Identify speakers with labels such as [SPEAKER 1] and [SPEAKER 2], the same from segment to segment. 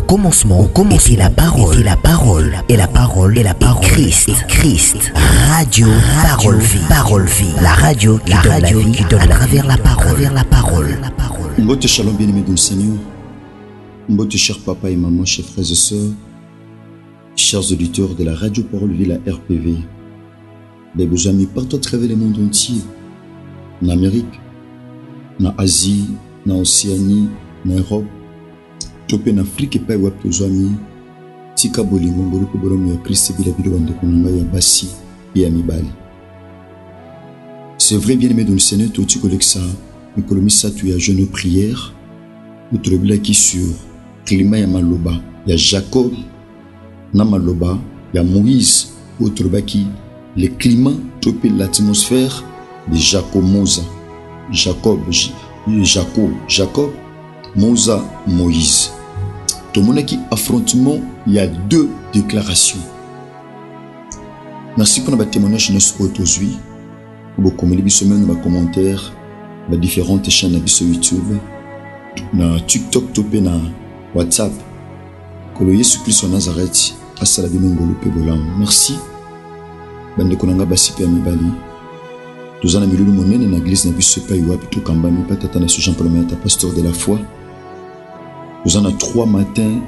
[SPEAKER 1] commencement était la parole, et la parole est Christ. Radio Parole Vie, la radio qui donne à travers la parole.
[SPEAKER 2] Mbote shalom bien-aimés dans le Seigneur. Mbote chers papa et maman, chers frères et sœurs, chers auditeurs de la radio Parole Vie, la RPV. Mes amis, partout à travers le monde entier, en Amérique, en Asie, en Océanie, en Europe, topé en Afrique et pas wap aux amis, tika bolingo mbolo ko bolomo ya Christ bila bilo bande konanga ya basi et ya mibali. C'est vrai bien-aimé dans le Seigneur, tout tu collègue ça, mais colomi ça tu as jeune prière, ou tu le qui sur climat ya maloba, ya Jacob na maloba, ya Moïse, ou tu le qui le climat topé l'atmosphère de Jacob Moza, Jacob, Moza, Moïse. Tout le monde qui affrontement, il y a deux déclarations. Merci pour notre témoignage aujourd'hui. Pour commenter nos commentaires, les différentes chaînes sur YouTube, na TikTok, topé na WhatsApp. Que le Jésus Christ en Nazareth, à Salabino Ngolopé Bolam. Merci. Bande konanga basi pe amibali. Tozana milulu monene na église na biso pa iwa pito kambani pa tata na Jean-Paul Mayata, pasteur de la foi. Tozana 3 matins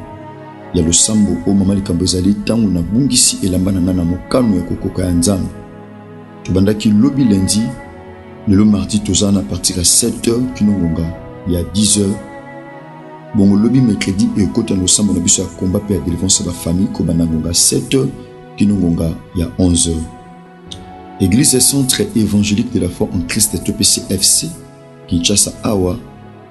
[SPEAKER 2] ya le sambo o mama likambo ezali tango na bungisi elamba na ngana mokano ya kokoka ya nzambe. Tobandaki lobi lundi, le mardi tozana à partir à 7h kinongonga ya 10h. Bon lobi mercredi et kota no sambo na biso ya combat pe ya délivrance ba famille ko banangonga 7h kinongonga ya 11h. Église et centre évangélique de la foi en Christ et TPCFC, Kinshasa Awa,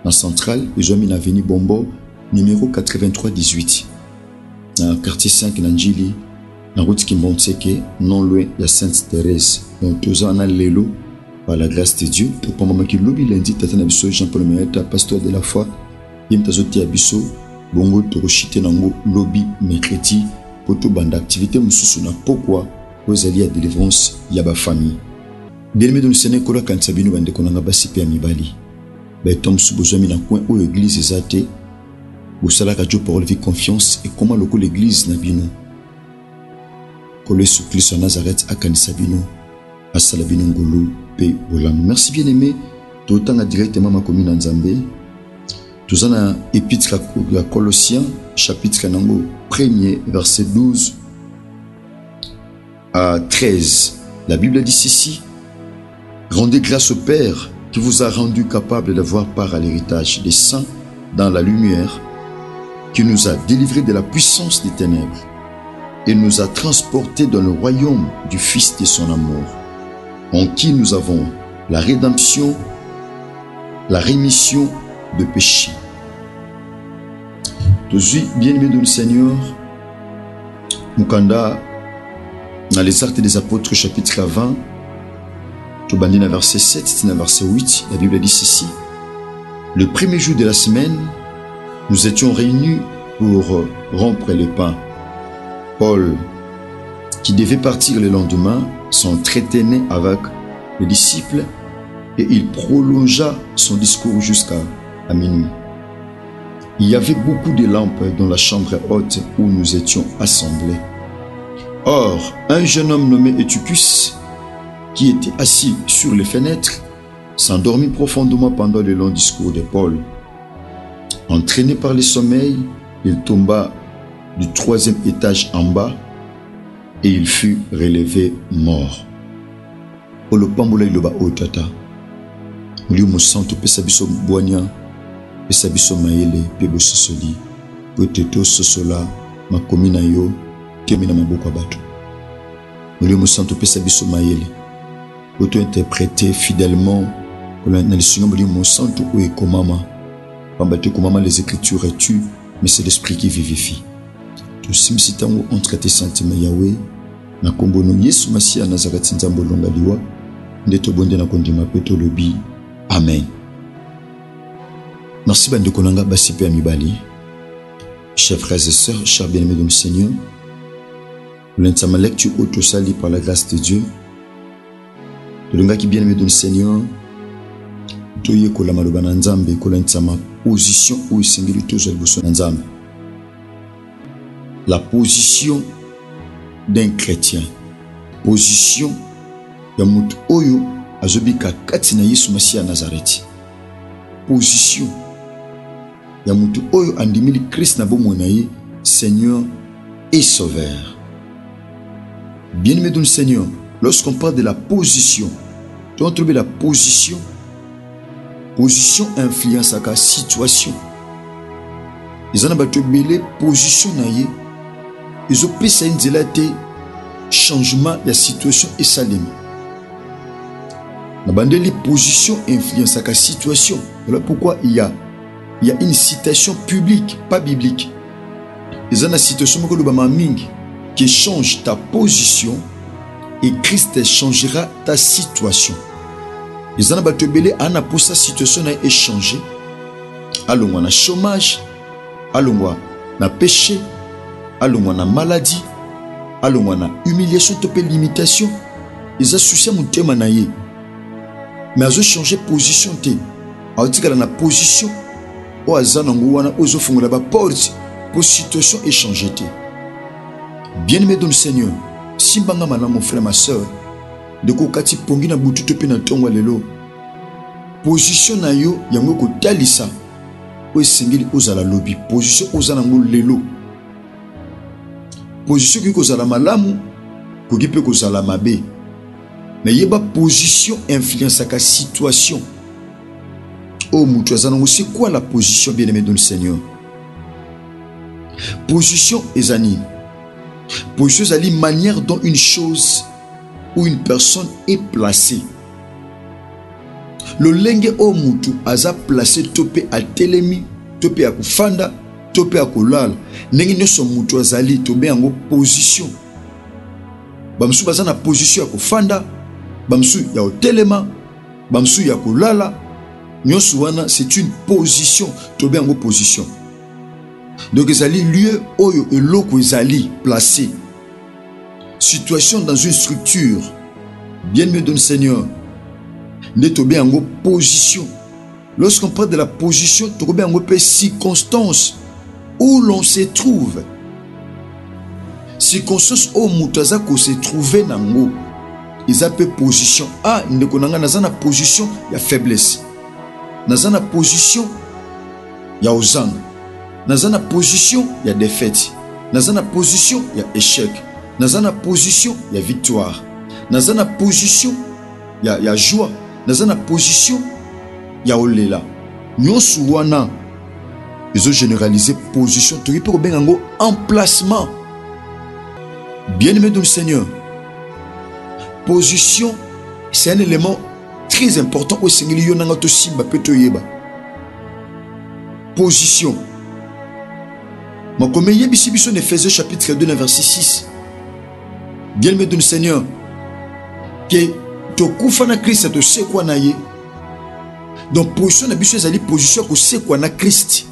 [SPEAKER 2] en centrale, et na avenue Bombo, numéro 8318. Dans le quartier 5 Nanjili, dans la route Kimbonseke, non loin de Sainte-Thérèse. Donc, tous en a l'élo, par la grâce de Dieu, pour le moment qui lobby lundi, Tatan Abisso, Jean-Paul Mayata, pasteur de la foi, Yimtazote Abisso, Bongo Toroshite Nango, lobby mercredi, pour tout bande d'activité, Moussouna, pourquoi? Aux alliés à délivrance, yaba famille. Bien-aimé dans le Seigneur, Kola Kansabino Bande Konanga Basi Pe Amibali. Tom Soubozami na coin où l'église est athée. Boussala Radio Parole Vie Confiance et comment le l'église Nabino. Kolé sous Christ en Nazareth à Kanisabino. À Salabino Ngolo Pe Bolam. Merci bien-aimé. Tout le temps directement ma commune en Zambé. Tout en épître à Colossiens, chapitre 1er, verset 12. À 13, la Bible dit ceci: rendez grâce au Père qui vous a rendu capable d'avoir part à l'héritage des saints dans la lumière, qui nous a délivrés de la puissance des ténèbres et nous a transportés dans le royaume du Fils de son amour, en qui nous avons la rédemption, la rémission de péchés. Tous bien-aimés de le Seigneur, Mukanda, dans les Actes des Apôtres, chapitre 20, tout bandit dans verset 7, dans verset 8, la Bible dit ceci: le premier jour de la semaine, nous étions réunis pour rompre les pains. Paul, qui devait partir le lendemain, s'entretenait avec les disciples et il prolongea son discours jusqu'à minuit. Il y avait beaucoup de lampes dans la chambre haute où nous étions assemblés. Or, un jeune homme nommé Eutychus, qui était assis sur les fenêtres, s'endormit profondément pendant le long discours de Paul. Entraîné par le sommeil, il tomba du 3e étage en bas et il fut relevé mort. Polo pambola iloba otata. Uli musanto pesa biso boanya, pesa biso maele pebo sosoli, poteto sosola makomina yo. Kemina maboko bato. Uli musanto pesa biso maele. Auto-interpréter fidèlement dans le Seigneur mon santo ou ekomama. Pambate komama les écritures et tu, mais c'est l'esprit qui vivifie. Tout simsitan ou on traite sentiments Yahweh, na kombono Yesu Masia Nazareth nzambo longa liwa, ndeto bonde na kondima peto lobi. Amen. Merci bande konanga basi pe amibali. Chers frères et sœurs, chers bien-aimés de le Seigneur, l'entama lecture auto-sali par la grâce de Dieu. Tout le monde qui bien aimé dans le Seigneur, toye kola maloba na nzambe kola ntama position ou singili tozo liboso na nzambe. la position d'un chrétien. Position ya mutu oyo azobika kati na Yesu Masiya Nazareti. Position ya mutu oyo andimili Christ na bomoi na ye Seigneur et Sauveur. Bien-aimé dans le Seigneur, lorsqu'on parle de la position, tu vas trouver la position. Position influence à la situation. Ils ont battu belé position na ye. Ils ont pris ça une changement de la situation et salim. La bande les positions influence à la situation. Voilà pourquoi il y a une citation publique, pas biblique. Ils ont une situation qui change ta position et Christ changera ta situation. Ils ont battu belé ana pour sa situation a échangé. Allons na chômage, allons na péché, allons na maladie, allons na humiliation, topé limitation. Ils ont soucié mon thème na ye. Mais ils ont changé position te. Alors tu na position au azanango wana ozo fongola ba porte pour situation échangée te. Bien-aimé dans le Seigneur, si mbanga mana mon frère ma soeur, de kokati pongi na butu tope na tongo lelo. Position na yo yango ko talisa o singili ozala lobby, position ozala ngo lelo. Position ki kozala malamu, ko ki pe kozala mabe. Mais yeba position influence à situation. Oh mutu azana c'est quoi la position bien-aimé dans le Seigneur? Position ezani. Position ezali manière dont une chose ou une personne est placée. Le lenge o mutu aza placé topé à telemi, topé à kufanda, topé à kolala. Ndenge nyoso mutu azali tobé en position. Bamsu baza na position ya kufanda, bamsu ya otelema, bamsu ya kolala. Nyoso wana c'est une position, tobé en position. Donc ezali lieu oyo eloko ezali placé. Situation dans une structure. Bien-aimé dans le Seigneur. N'est bien en position. Lorsqu'on parle de la position, tu bien en circonstance où l'on se trouve. Circonstance où mutaza ko se trouver nango. Ils appellent position. Ah, ne konanga nazana position ya faiblesse. Nazana position ya ozang. Nazana position ya défaite. Nazana position ya échec. Nazana position ya victoire. Nazana position ya joie. Nazana position ya olela. Nyonsu wana ils ont généralisé position. Tu peux bien en emplacement. Bien-aimé dans le Seigneur. Position, c'est un élément très important au Seigneur. Yonanga to simba peto yeba. Position. Ma comme yebishi biso Éphésiens chapitre 2 verset 6. Bien-aimé dans le Seigneur. Que tokufa na Christ to se kwa na ye. Donc position na biso ezali position ko se kwa na Christ.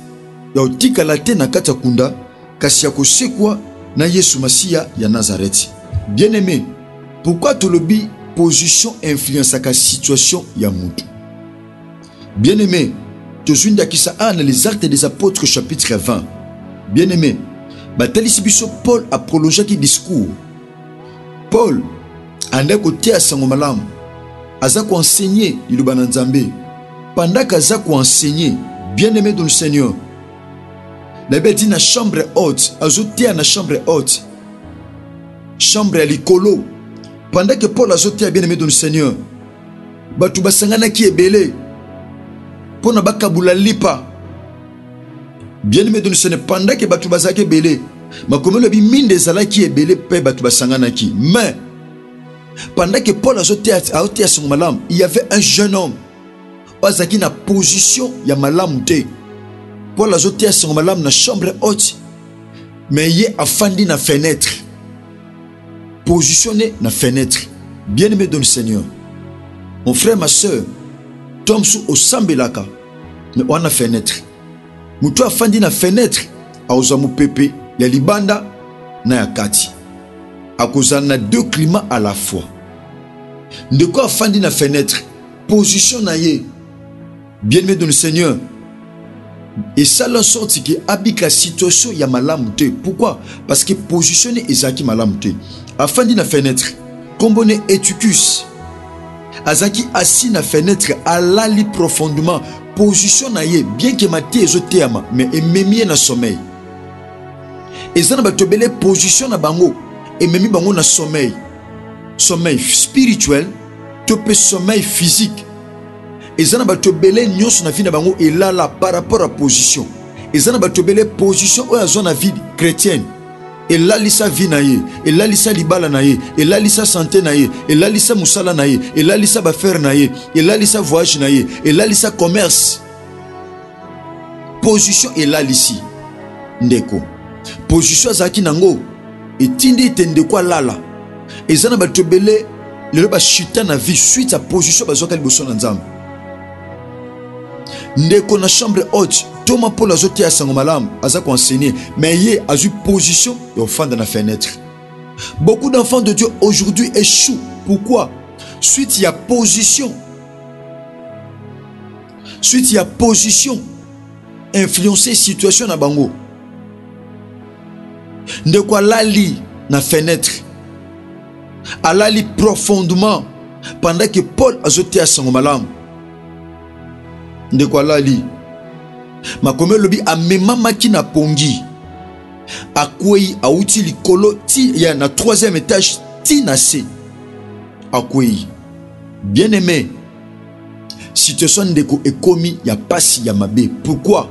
[SPEAKER 2] Ya otika la te na kata kunda kasi ya ko se kwa na Yesu Masiya ya Nazareth. Bien-aimé, pourquoi tolobi position influence à la situation ya mutu? Bien-aimé, tozunda kisa ana les actes des apôtres chapitre 20. Bien-aimé, batalisi biso Paul a prolongé qui discours. Paul anda côté à sango malamu aza ko enseigner liloba na Nzambe. Pendant qu'aza ko enseigner, bien-aimé dans le Seigneur, la Bible dit na chambre haute, azotea na chambre haute. Chambre à l'icolo. Pendant que Paul azotea bien-aimé dans le Seigneur, batu basangana ki ebele. Pona bakabula lipa. Bien-aimé dans le Seigneur, pendant que batu bazaki ebele, makomelo le bi minde zala ki ebele pe batu basangana ki. Mais pendant que Paul azotea son malam, il y avait un jeune homme. Ozaki na position ya malam te. Paul azotea son malam na chambre haute. Mais il a afandi na fenêtre. Positionné na fenêtre. Bien-aimé dans le Seigneur. Mon frère, ma soeur, tombe sous au sambelaka. Mais on a fenêtre. Moutou afandi na fenêtre. A ozamu pepe. Ya libanda na yakati. A cause na deux climats à la fois. De quoi afandi na fenêtre. Position na ye. Bien-aimé dans le Seigneur. Et ça la sorte que abika situation ya malamu te. Pourquoi? Parce que positionner ezaki malamu te. Afin na fenêtre, kombone Eutychus azaki assis na fenêtre alali profondément position na ye bien que maté ezoteama mais ememi na sommeil. Ezana batobele position na bango ememi bango na sommeil. Sommeil spirituel, topé sommeil physique. Ezana batobele nyonso na vie na bango elala par rapport à position. Ezana batobele position ou azona vie chrétienne. Elalisa vie na ye, elalisa libala na ye, elalisa santé na ye, elalisa musala na ye, elalisa bafer na ye, elalisa voyage na ye, elalisa commerce. Position elalisi ndeko. Position azaki nango etindi tende kwa lala. Ezana batobele le ba chuta na vie suite à position bazoka liboso na nzambe. Ndeko na chambre haute Thomas Paul azote ya sango malamu aza ko enseigner mais yé a eu position et au fond de la fenêtre. Beaucoup d'enfants de Dieu aujourd'hui échouent. Pourquoi? Suite il y a position. Suite il y a position influencer situation na bango. Ndeko alali na fenêtre. Alali profondément pendant que Paul azote ya sango malamu. Ndeko alali makome lobi amemamaki na pongi akwei auti likolo ti ya na 3e étage ti na se akwei bien aimé situation ndeko ekomi ya pasi ya mabe. Pourquoi?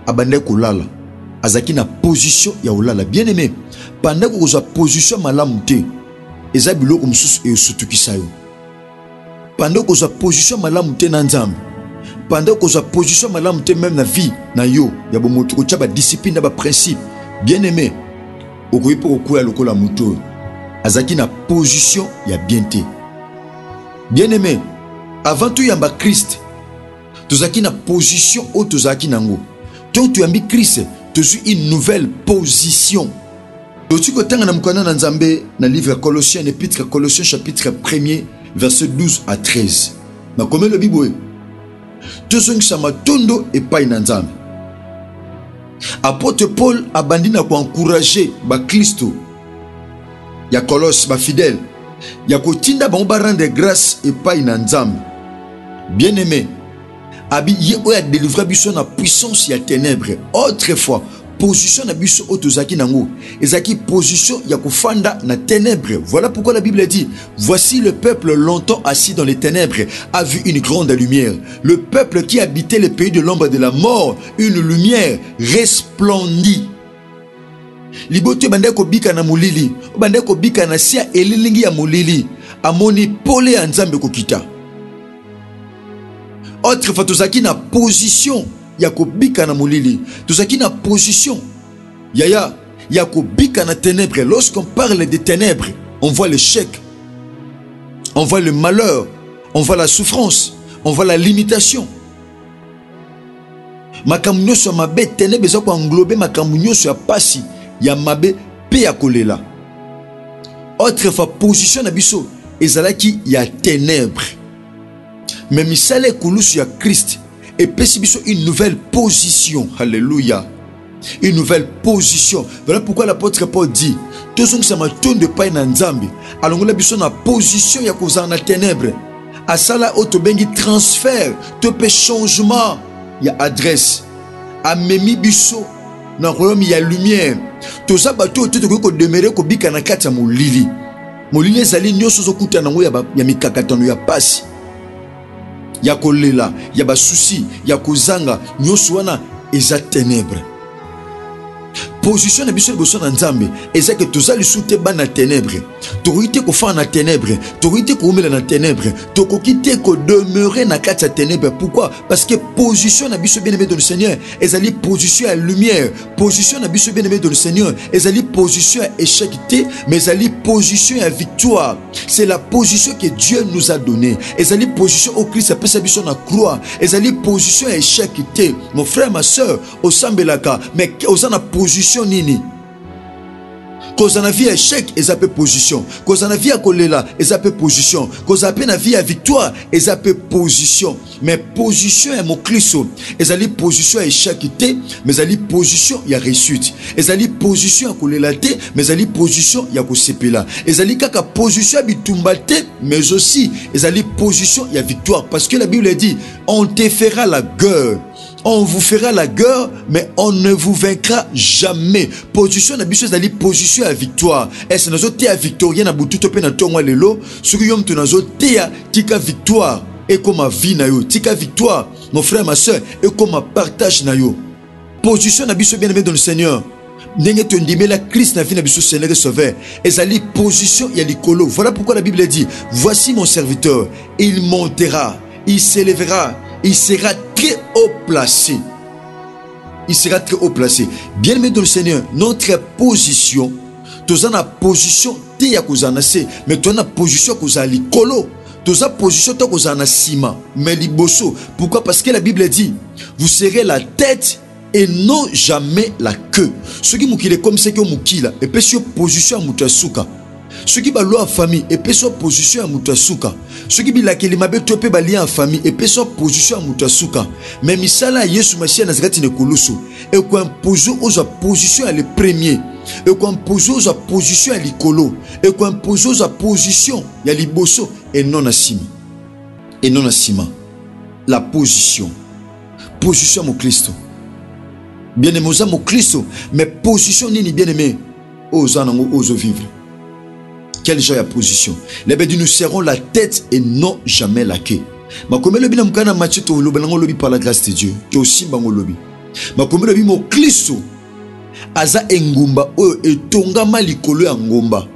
[SPEAKER 2] Abande kolala azaki na position ya olala. Bien aimé pendant que kozwa position malamu te eza biloko mususu esutukisa yo. Pendant que kozwa position malamu te na nzambe, pendant que sa position malamu te même na vie na yo ya bomoto ko tshaba discipline na ba principe. Bien aimé okoyi po kokuya lokola muto azaki na position ya bien te. Bien aimé avant tout yamba Christ tozaki na position o tozaki nango. Donc tu yambi Christ tozu une nouvelle position. Totu ko tanga na mukana na nzambe na livre Colossiens épître Colossiens chapitre 1er verset 12 à 13. Na comme le Bible tozongisa matondo epai na nzambe. Apôtre Paul abandi na ko encourager ba Kristo ya Colosse ba fidèle ya kotinda bango ba rendre grâce epai na nzambe. Bien aimé abi ye o ya délivrer biso na puissance ya ténèbres. Autrefois position na biso otozaki nango ezaki position ya kufanda na ténèbres. Voilà pourquoi la Bible dit voici le peuple longtemps assis dans les ténèbres a vu une grande lumière. Le peuple qui habitait le pays de l'ombre de la mort, une lumière resplendit. Libote bande ko bika na mulili bande ko bika na sia elilingi ya mulili amoni pole ya nzambe kokita. Autrefois tozaki na position ya kobika na mulili, tozaki na position ya kobika na ténèbres. Lorsqu'on parle des ténèbres, on voit l'échec, on voit le malheur, on voit la souffrance, on voit la limitation. Makambu nyonso mabe ténèbres eza ko englober makambu nyonso ya pasi ya mabe pe ya kolela. Autrefois position na biso ezalaki ya ténèbres, mais misale kulusu ya Christ et pécibiso une nouvelle position. Alléluia. Une nouvelle position. Voilà pourquoi l'apôtre Paul dit tozong sama ton de pain na nzambe alongola biso na position ya kozana na ténèbres asala auto bengi transfert tope changement ya adresse amemi biso na royaume ya lumière. Toza bato to ko demeurer ko bika na kati ya molili. Molili ezali nyonso zo kuta nango ya mikakatano ya pasi ya kolela ya ba souci ya kozanga nyonso wana eza ténèbres. Position na biso liboso na nzambe eza ke tozali sute ba na ténèbres. Tokoki te kofa na ténèbres, tokoki te koumela na ténèbres, tokoki te ko demeurer na kati ya ténèbres. Pourquoi? Parce que position na biso bien-aimé dans le Seigneur ezali position à lumière. Position na biso bien-aimé dans le Seigneur ezali position à échec te, mais ezali position à victoire. C'est la position que Dieu nous a donnée. Ezali position au Christ apesa biso na croix. Ezali position à échec te. Mon frère, ma soeur, osambelaka mais osana position nini? Cause na vie échec, ils appellent position. Cause na vie à kolela, ils appellent position. Cause appelle na vie à victoire, ils appellent position. Mais position est mon clisso. Ils allaient position à échec, mais ils allaient position il y a réussite. Ils allaient position à kolela, mais ils allaient position il y a kosepela. Ils allaient kaka position à bitumbate, mais aussi ils allaient position il y a victoire. Parce que la Bible dit, on te fera la guerre. On vous fera la guerre, mais on ne vous vaincra jamais. Position na biso ezali position à victoire. Est-ce nazo te à victorien na butu to pe na tongwa lelo, soki yom tu nazo te ya tika victoire et comme vie na yo, tika victoire, mon frère ma soeur, et comme partage na yo. Position na biso bien-aimé dans le Seigneur. Ndenge to ndimé la Christ na vie na biso Seigneur et Sauveur. Ezali position ya likolo. Voilà pourquoi la Bible dit, voici mon serviteur, il montera, il s'élèvera. Il sera très haut placé. Il sera très haut placé. Bien aimé dans le Seigneur, notre position, tu as une position, tu as mais tu as une position qui est likolo. Tu as une position qui est sima, mais liboso. Pourquoi? Parce que la Bible dit, vous serez la tête et non jamais la queue. Ce qui est comme c'est que moukila, et puis sur position à moutasuka. Ce qui est en famille et peut soit position à Moutasuka. Ce qui est la Kelimabe topé bali en famille et peut soit position à Moutasuka. Mais misala Yesu Machia Nazareth ne koloso. Et qu'on pose aux position à les premiers. Et qu'on pose aux position à l'icolo. Et qu'on pose aux position à liboso et non à sima. Et non à sima. La position. Position à mon Christ. Bien aimé aux mon Christ. Mais position ni bien aimé aux anango aux vivre. Quelle genre de position? Les bédis nous serrons la tête et non jamais la queue. Ma comme le bina mukana Matthieu to lobango lobi par la grâce de Dieu. To aussi bango lobi. Ma comme le bimo Kristo aza engumba o etonga malikolo ya ngomba.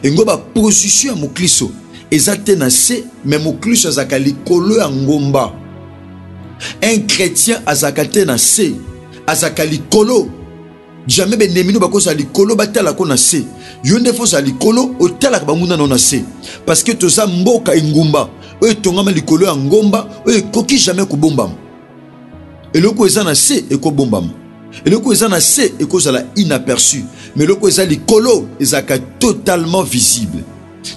[SPEAKER 2] Engomba position ya mo Kristo ezate na se mais mo Kristo azaka likolo ya ngomba. Un chrétien azakate na se azaka likolo. Jamais ben nemino bakosa likolo batala ko na se. Yonde fo za likolo otala ka bamuna na se. Parce que toza mboka engumba oyo tongama likolo ya ngomba oyo koki jamais ko bombam. Eloko eza na se eko bombam. Eloko eza na se eko zala inaperçu. Mais eloko eza likolo ezaka totalement visible.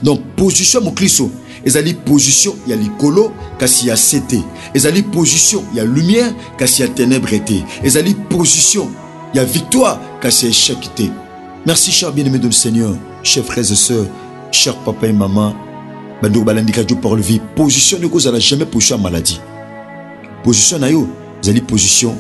[SPEAKER 2] Donc position mo Kristo ezali position ya likolo kasi ya sete. Ezali position ya lumière kasi ya ténèbres été. Ezali position il y a victoire car c'est échec. Merci cher bien-aimé de le Seigneur, chers frères et sœurs, chers papa et maman. Bandou balandika Dieu par le vie. Position ne cause à la jamais position maladie. Position na yo, zali position,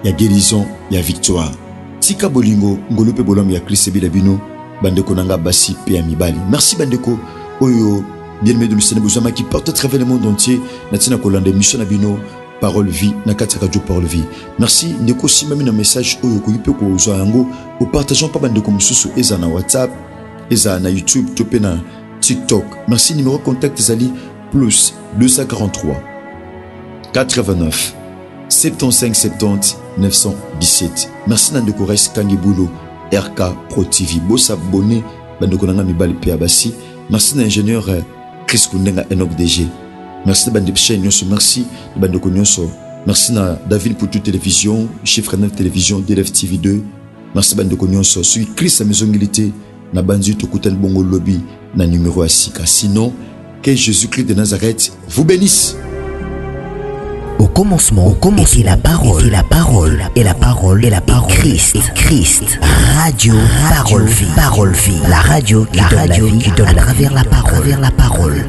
[SPEAKER 2] il y a guérison, il y a victoire. Tika bolingo, ngolope bolom ya Christ bilabino, bandeko nanga basi pe amibali. Merci bandeko, oyo bien-aimé de le Seigneur, besoin qui porte à travers le monde entier. Natina kolande mission abino. Parole vie, nakati radio parole vie. Merci. Ndeko si mami na message oyo ko yipe ko zo yango o partageons pas bande comme mususu eza na WhatsApp, eza na YouTube, topé na TikTok. Merci. Numéro contact ezali plus 243 89 75 70 917. Merci Nandeko Res Kangibulo RK Pro TV. Bo s'abonner bandeko nanga mibali pe abasi. Merci l'ingénieur Chris Kundenga Enoch DG. Merci de Bande Chaîne, merci de Bande Kognonso. Merci na David pour toute télévision, Chiffre 9 télévision, DLF TV 2. Merci Bande Kognonso. Suis Christ à maison milité, na Banzi Tokutel Bongo Lobby, na numéro Asika. Sinon, que Jésus-Christ de Nazareth vous bénisse.
[SPEAKER 1] Au commencement, était la parole, et la parole, Christ, radio, parole vie, la radio qui donne à travers la parole.